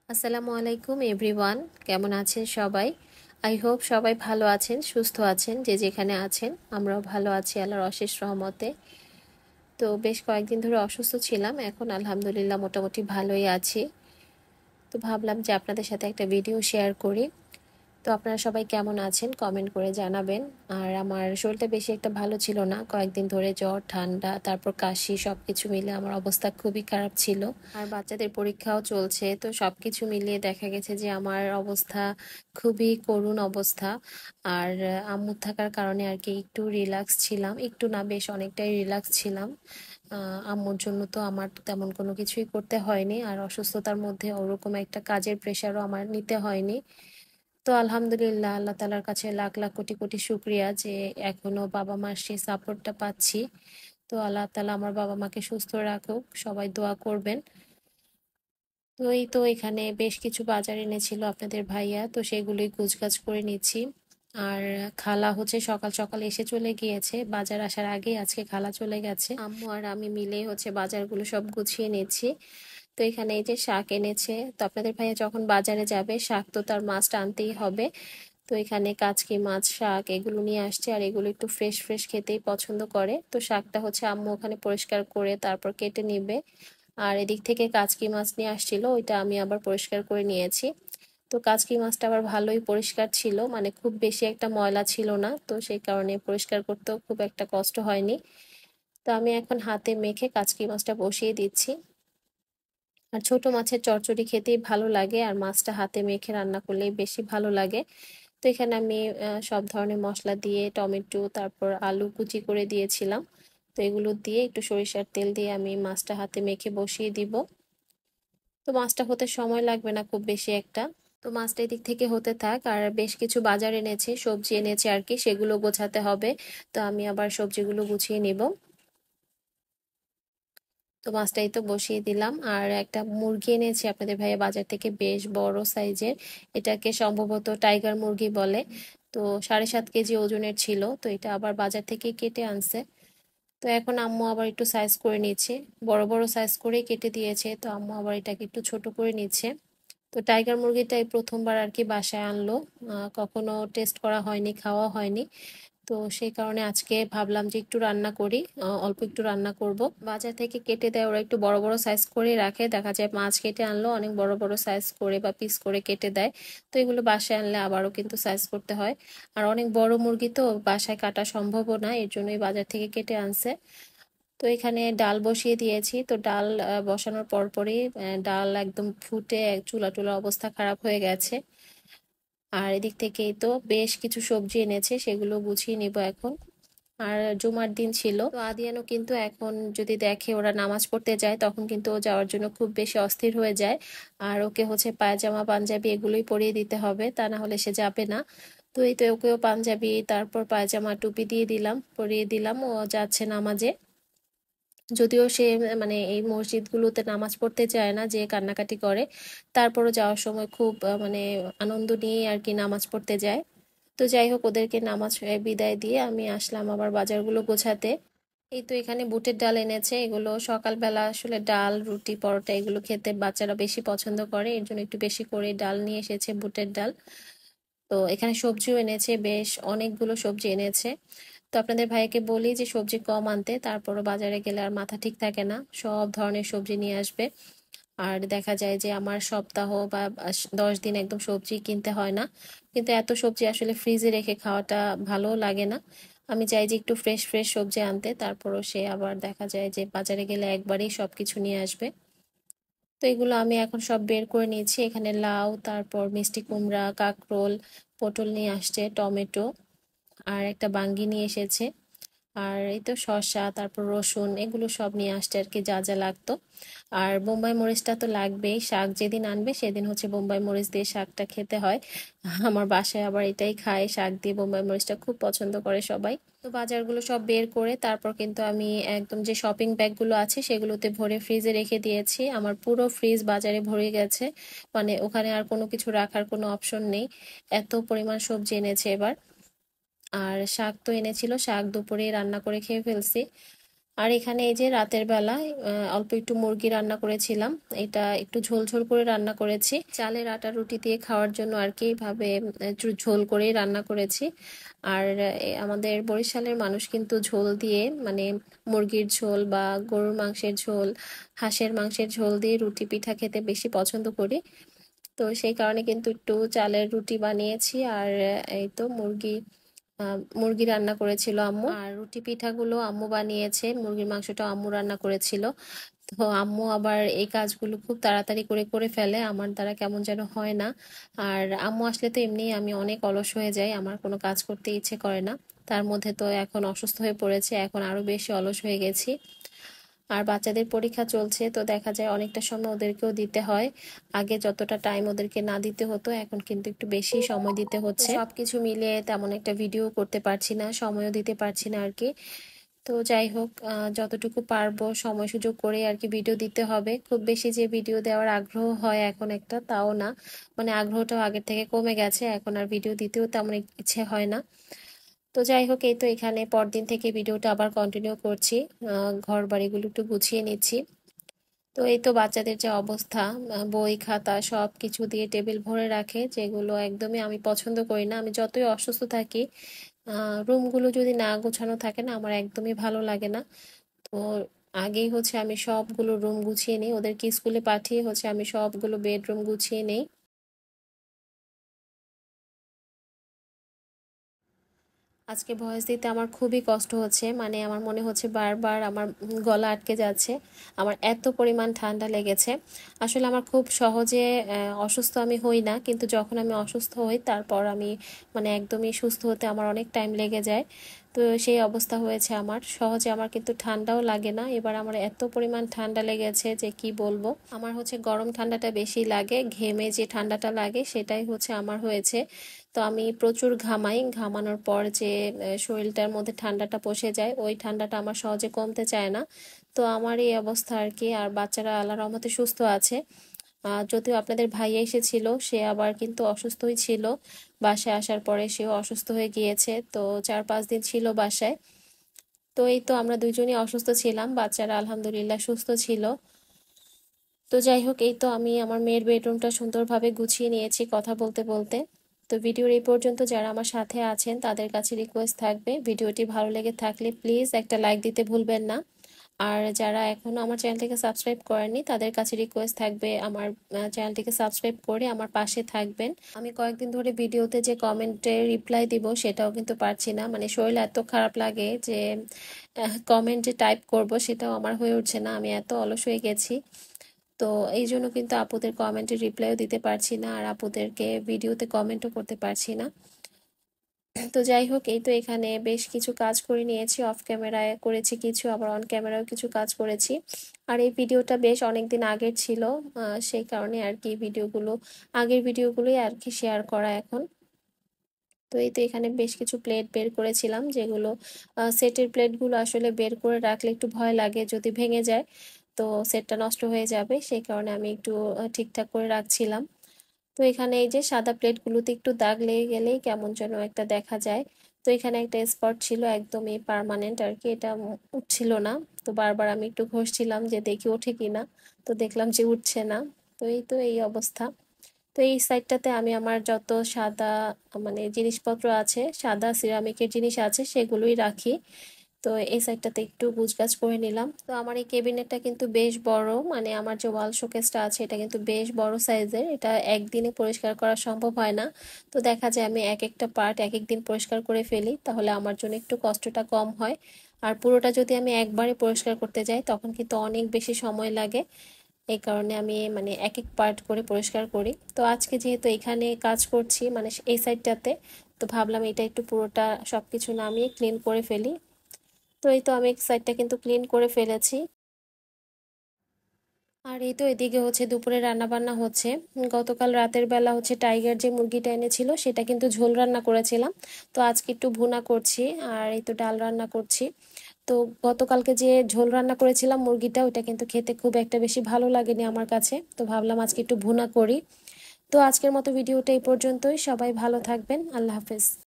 আসসালামু আলাইকুম এভরিওয়ান, কেমন আছেন সবাই? আই হোপ সবাই ভালো আছেন, সুস্থ আছেন, যে যেখানে আছেন। আমরাও ভালো আছি আল্লাহর অশেষ রহমতে। তো বেশ কয়েকদিন ধরে অসুস্থ ছিলাম, এখন আলহামদুলিল্লাহ মোটামুটি ভালোই আছি। তো ভাবলাম যে আপনাদের সাথে একটা ভিডিও শেয়ার করি। তো আপনারা সবাই কেমন আছেন কমেন্ট করে জানাবেন। আর আমার শরীরটা বেশি একটা ভালো ছিল না, কয়েকদিন ধরে জ্বর, ঠান্ডা, তারপর কাশি, সব কিছু মিলে আমার অবস্থা খুবই খারাপ ছিল। আর বাচ্চাদের পরীক্ষাও চলছে, তো সব কিছু মিলিয়ে দেখা গেছে যে আমার অবস্থা খুবই করুণ অবস্থা। আর আম্মু থাকার কারণে আর কি একটু রিল্যাক্স ছিলাম, একটু না বেশ অনেকটাই রিল্যাক্স ছিলাম। আম্মুর জন্য তো আমার তেমন কোনো কিছুই করতে হয়নি, আর অসুস্থতার মধ্যে ওরকম একটা কাজের প্রেশারও আমার নিতে হয়নি। তো আলহামদুলিল্লাহ আল্লাহ তালার কাছে লাখ লাখ কোটি কোটি শুক্রিয়া যে এখনো বাবা মার সেই সাপোর্টটা পাচ্ছি। তো আল্লাহ তালা আমার বাবা মাকে সুস্থ রাখুক, সবাই দোয়া করবেন। তো এই তো এখানে বেশ কিছু বাজার এনেছিল আপনাদের ভাইয়া, তো সেগুলোই গুছগাছ করে নিচ্ছি। আর খালা হচ্ছে সকাল সকাল এসে চলে গিয়েছে, বাজার আসার আগে আজকে খালা চলে গেছে। আম্মু আর আমি মিলে হচ্ছে বাজারগুলো সব গুছিয়ে নিচ্ছি। তো এখানে এই যে শাক এনেছে, তো আপনাদের ভাইয়া যখন বাজারে যাবে শাক তো তার মাছটা আনতেই হবে। তো এখানে কাচকি মাছ, শাক এগুলো নিয়ে আসছে, আর এগুলো একটু ফ্রেশ ফ্রেশ খেতেই পছন্দ করে। তো শাকটা হচ্ছে আম্মু ওখানে পরিষ্কার করে তারপর কেটে নিবে। আর এদিক থেকে কাচকি মাছ নিয়ে আসছিল, ওইটা আমি আবার পরিষ্কার করে নিয়েছি। তো কাচকি মাছটা আবার ভালোই পরিষ্কার ছিল, মানে খুব বেশি একটা ময়লা ছিল না, তো সেই কারণে পরিষ্কার করতেও খুব একটা কষ্ট হয়নি। তো আমি এখন হাতে মেখে কাচকি মাছটা বসিয়ে দিচ্ছি। আর ছোট মাছের চচ্চড়ি খেতেই ভালো লাগে, আর মাছটা হাতে মেখে রান্না করলেই বেশি ভালো লাগে। তো এখানে আমি সব ধরনের মশলা দিয়ে টমেটো তারপর আলু কুচি করে দিয়েছিলাম। তো এগুলো দিয়ে একটু সরিষার তেল দিয়ে আমি মাছটা হাতে মেখে বসিয়ে দিব। তো মাছটা হতে সময় লাগবে না খুব বেশি একটা। তো মাছটা এদিক থেকে হতে থাক, আর বেশ কিছু বাজার এনেছে, সবজি এনেছে আর কি, সেগুলো গোছাতে হবে। তো আমি আবার সবজিগুলো গুছিয়ে নিব। তো মাছটাই তো বসিয়ে দিলাম। আর একটা মুরগি এনেছি আপনাদের ভাইয়া বাজার থেকে, বেশ বড় সাইজের। এটাকে সম্ভবত টাইগার মুরগি বলে। তো 7.5 কেজি ওজনের ছিল, তো এটা আবার বাজার থেকে কেটে আনছে। তো এখন আম্মু আবার একটু সাইজ করে নিচ্ছে, বড় বড় সাইজ করেই কেটে দিয়েছে, তো আম্মু আবার এটাকে একটু ছোট করে নিচ্ছে। তো টাইগার মুরগিটা এই প্রথমবার আর কি বাসায় আনলো, কখনো টেস্ট করা হয়নি, খাওয়া হয়নি। তো সেই কারণে আজকে ভাবলাম যে একটু রান্না করি, অল্প একটু রান্না করব। বাজার থেকে কেটে দেয় ওরা, একটু বড় বড় সাইজ করে রাখে, দেখা যায় মাছ কেটে আনলো অনেক বড় বড় সাইজ করে বা পিস করে কেটে দেয়। তো এগুলো বাসায় আনলে আবারও কিন্তু সাইজ করতে হয়। আর অনেক বড় মুরগি তো বাসায় কাটা সম্ভবও না, এর জন্যই বাজার থেকে কেটে আনছে। তো এখানে ডাল বসিয়ে দিয়েছি, তো ডাল বসানোর পরপরই ডাল একদম ফুটে চুলা টুলা অবস্থা খারাপ হয়ে গেছে। আর এদিক থেকেই তো বেশ কিছু সবজি এনেছে, সেগুলো গুছিয়ে নিব এখন। আর জুমার দিন ছিল, তো আদিয়ানও কিন্তু এখন যদি দেখে ওরা নামাজ পড়তে যায় তখন কিন্তু ও যাওয়ার জন্য খুব বেশি অস্থির হয়ে যায়। আর ওকে হচ্ছে পায়জামা পাঞ্জাবি এগুলোই পরিয়ে দিতে হবে, তা না হলে সে যাবে না। তো এই তো ওকেও পাঞ্জাবি তারপর পায়জামা টুপি দিয়ে দিলাম, পরিয়ে দিলাম, ও যাচ্ছে নামাজে। যদিও সে মানে এই মসজিদগুলোতে নামাজ পড়তে চায় না, যে কান্নাকাটি করে, তারপরও যাওয়ার সময় খুব মানে আনন্দ নিয়ে আর কি নামাজ পড়তে যায়। তো যাই হোক, ওদেরকে নামাজ বিদায় দিয়ে আমি আসলাম আবার বাজারগুলো গোছাতে। এই তো এখানে বুটের ডাল এনেছে, এগুলো সকালবেলা আসলে ডাল রুটি পরোটা এগুলো খেতে বাচ্চারা বেশি পছন্দ করে, এর জন্য একটু বেশি করে ডাল নিয়ে এসেছে, বুটের ডাল। তো এখানে সবজিও এনেছে, বেশ অনেকগুলো সবজি এনেছে। তো আপনাদের ভাইকে বলি যে সবজি কম আনতে, তারপরও বাজারে গেলে আর মাথা ঠিক থাকে না, সব ধরনের সবজি নিয়ে আসবে। আর দেখা যায় যে আমার সপ্তাহ বা 10 দিন একদম সবজি কিনতে হয় না। কিন্তু এত সবজি আসলে ফ্রিজে রেখে খাওয়াটা ভালো লাগে না। আমি চাই যে একটু ফ্রেশ ফ্রেশ সবজি আনতে, তারপরও সে আবার দেখা যায় যে বাজারে গেলে একবারেই সবকিছু নিয়ে আসবে। তো এগুলো আমি এখন সব বের করে নিয়েছি। এখানে লাউ, তারপর মিষ্টি কুমড়া, কাঁকরোল, পটল নিয়ে আসছে, টমেটো, আর একটা বাঙ্গি নিয়ে এসেছে। আর এই তো শসা, তারপর রসুন এগুলো সব নিয়ে আসছে আর কি, যা যা লাগতো। আর বোম্বাই মরিচটা তো লাগবেই, শাক যেদিন আনবে সেদিন হচ্ছে বোম্বাই মরিচ দিয়ে শাকটা খেতে হয়। আমার বাসায় আবার এটাই খায়, শাক দিয়ে বোম্বাই মরিচটা খুব পছন্দ করে সবাই। তো বাজারগুলো সব বের করে তারপর কিন্তু আমি একদম যে শপিং ব্যাগগুলো আছে সেগুলোতে ভরে ফ্রিজে রেখে দিয়েছি। আমার পুরো ফ্রিজ বাজারে ভরে গেছে, মানে ওখানে আর কোনো কিছু রাখার কোনো অপশন নেই, এত পরিমাণ সবজি এনেছে এবার। আর শাক তো এনেছিল, শাক দুপুরে রান্না করে খেয়ে ফেলছি। আর এখানে এই যে রাতের বেলা অল্প একটু মুরগি রান্না করেছিলাম, এটা একটু ঝোল ঝোল করে রান্না করেছি, চালের আটা রুটি দিয়ে খাওয়ার জন্য আর কি ভাবে একটু ঝোল করেই রান্না করেছি। আর আমাদের বরিশালের মানুষ কিন্তু ঝোল দিয়ে মানে মুরগির ঝোল বা গরুর মাংসের ঝোল, হাঁসের মাংসের ঝোল দিয়ে রুটি পিঠা খেতে বেশি পছন্দ করি। তো সেই কারণে কিন্তু একটু চালের রুটি বানিয়েছি। আর এই তো মুরগি রান্না করেছিল আম্মু, আর রুটি পিঠাগুলো আম্মু বানিয়েছে, মুরগির মাংসটা আম্মু রান্না করেছিল। তো আম্মু আবার এই কাজগুলো খুব তাড়াতাড়ি করে করে ফেলে, আমার দ্বারা কেমন যেন হয় না। আর আম্মু আসলে তো এমনি আমি অনেক অলস হয়ে যাই, আমার কোনো কাজ করতে ইচ্ছে করে না। তার মধ্যে তো এখন অসুস্থ হয়ে পড়েছে, এখন আরো বেশি অলস হয়ে গেছি। আর বাচ্চাদের পরীক্ষা চলছে, তো দেখা যায় অনেকটা সময় ওদেরকেও দিতে হয়। আগে যতটা টাইম ওদেরকে না দিতে হতো, এখন কিন্তু একটু বেশি সময় দিতে হচ্ছে। সবকিছু মিলিয়ে তেমন একটা ভিডিও করতে পারছি না, সময়ও দিতে পারছি না আর কি। তো যাই হোক, যতটুকু পারবো সময় সুযোগ করে আর কি ভিডিও দিতে হবে। খুব বেশি যে ভিডিও দেওয়ার আগ্রহ হয় এখন একটা, তাও না, মানে আগ্রহটাও আগের থেকে কমে গেছে, এখন আর ভিডিও দিতেও তেমন ইচ্ছে হয় না। তো যাই হোক, এই তো এখানে পরদিন থেকে ভিডিওটা আবার কন্টিনিউ করছি, ঘর বাড়িগুলো একটু গুছিয়ে নিচ্ছি। তো এই তো বাচ্চাদের যে অবস্থা, বই খাতা সব কিছু দিয়ে টেবিল ভরে রাখে, যেগুলো একদমই আমি পছন্দ করি না। আমি যতই অসুস্থ থাকি, রুমগুলো যদি না গোছানো থাকে না, আমার একদমই ভালো লাগে না। তো আগেই হচ্ছে আমি সবগুলো রুম গুছিয়ে নিই, ওদেরকে স্কুলে পাঠিয়ে হচ্ছে আমি সবগুলো বেডরুম গুছিয়ে নিই। আজকে ভয়েস দিতে আমার খুবই কষ্ট হচ্ছে, মানে আমার মনে হচ্ছে বারবার আমার গলা আটকে যাচ্ছে, আমার এত পরিমাণ ঠান্ডা লেগেছে। আসলে আমার খুব সহজে অসুস্থ আমি হই না, কিন্তু যখন আমি অসুস্থ হই তারপর আমি মানে একদমই সুস্থ হতে আমার অনেক টাইম লেগে যায়। তো সেই অবস্থা হয়েছে আমার, সহজে আমার কিন্তু ঠান্ডাও লাগে না, এবার আমার এত পরিমাণ ঠান্ডা লেগেছে যে কি বলবো। আমার হচ্ছে গরম ঠান্ডাটা বেশি লাগে, ঘেমে যে ঠান্ডাটা লাগে সেটাই হচ্ছে আমার হয়েছে। তো আমি প্রচুর ঘামাই, ঘামানোর পর যে শরীরটার মধ্যে ঠান্ডাটা বসে যায়, ওই ঠান্ডাটা আমার সহজে কমতে চায় না। তো আমার এই অবস্থা আর কি। আর বাচ্চারা আল্লাহর রহমতে সুস্থ আছে। যদিও আপনাদের ভাইয়া এসেছিল, সে আবার কিন্তু অসুস্থই ছিল, বাসায় আসার পরে সেও অসুস্থ হয়ে গিয়েছে, তো 4-5 দিন ছিল বাসায়। তো এই তো আমরা দুইজনই অসুস্থ ছিলাম, বাচ্চারা আলহামদুলিল্লাহ সুস্থ ছিল। তো যাই হোক, এই তো আমি আমার মেয়ের বেডরুমটা সুন্দরভাবে গুছিয়ে নিয়েছি কথা বলতে বলতে। তো ভিডিওর এই পর্যন্ত যারা আমার সাথে আছেন তাদের কাছে রিকোয়েস্ট থাকবে, ভিডিওটি ভালো লেগে থাকলে প্লিজ একটা লাইক দিতে ভুলবেন না। আর যারা এখনো আমার চ্যানেলটিকে সাবস্ক্রাইব করেননি তাদের কাছে রিকোয়েস্ট থাকবে আমার চ্যানেলটিকে সাবস্ক্রাইব করে আমার পাশে থাকবেন। আমি কয়েকদিন ধরে ভিডিওতে যে কমেন্টে রিপ্লাই দিব সেটাও কিন্তু পারছি না, মানে শরীর এত খারাপ লাগে যে কমেন্টে টাইপ করব সেটাও আমার হয়ে উঠছে না, আমি এত অলস হয়ে গেছি। তো এই জন্য কিন্তু আপুদের কমেন্টে রিপ্লাইও দিতে পারছি না, আর আপুদেরকে ভিডিওতে কমেন্টও করতে পারছি না। তো যাই হোক, এই তো এখানে বেশ কিছু কাজ করে নিয়েছি, অফ ক্যামেরায় করেছি কিছু, আবার অন ক্যামেরাও কিছু কাজ করেছি। আর এই ভিডিওটা বেশ অনেকদিন আগের ছিল, সেই কারণে আর কি ভিডিওগুলো, আগের ভিডিওগুলোই আর কি শেয়ার করা এখন। তো এই তো এখানে বেশ কিছু প্লেট বের করেছিলাম, যেগুলো সেটের প্লেটগুলো আসলে বের করে রাখলে একটু ভয় লাগে যদি ভেঙে যায়, তো সেটটা নষ্ট হয়ে যাবে, সেই কারণে আমি একটু ঠিকঠাক করে রাখছিলাম। তো এখানে এই যে সাদা প্লেটগুলোতে একটু দাগ লেগে গেলেই কেমন যেন একটা দেখা যায়। তো এখানে একটা স্পট ছিল একদমই পার্মানেন্ট আর কি, এটা উঠছিল না। তো বারবার আমি একটু ঘষছিলাম যে দেখি ওঠে কিনা, তো দেখলাম যে উঠছে না। তো এই তো এই অবস্থা। তো এই সাইডটাতে আমি আমার যত সাদা মানে জিনিসপত্র আছে, সাদা সিরামিকের জিনিস আছে, সেগুলোই রাখি। তো এই সাইডটাতে একটু গুছগাছ করে নিলাম। তো আমার এই কেবিনেটটা কিন্তু বেশ বড়, মানে আমার যে ওয়াল শোকেসটা আছে এটা কিন্তু বেশ বড় সাইজের, এটা একদিনে পরিষ্কার করা সম্ভব হয় না। তো দেখা যায় আমি এক একটা পার্ট এক এক দিন পরিষ্কার করে ফেলি, তাহলে আমার জন্য একটু কষ্টটা কম হয়। আর পুরোটা যদি আমি একবারে পরিষ্কার করতে যাই তখন কিন্তু অনেক বেশি সময় লাগে, এই কারণে আমি মানে এক এক পার্ট করে পরিষ্কার করি। তো আজকে যেহেতু এখানে কাজ করছি মানে এই সাইডটাতে, তো ভাবলাম এটা একটু পুরোটা সবকিছু নামিয়ে ক্লিন করে ফেলি। তো এই তো আমি এক সাইডটা কিন্তু ক্লিন করে ফেলেছি। আর এই তো এদিকে হচ্ছে দুপুরে রান্না বান্না হচ্ছে। গতকাল রাতের বেলা হচ্ছে টাইগার যে মুরগিটা এনেছিল সেটা কিন্তু ঝোল রান্না করেছিলাম, তো আজকে একটু ভুনা করছি। আর এই তো ডাল রান্না করছি। তো গতকালকে যে ঝোল রান্না করেছিলাম মুরগিটা, ওইটা কিন্তু খেতে খুব একটা বেশি ভালো লাগেনি আমার কাছে, তো ভাবলাম আজকে একটু ভুনা করি। তো আজকের মতো ভিডিওটা এই পর্যন্তই, সবাই ভালো থাকবেন, আল্লাহ হাফেজ।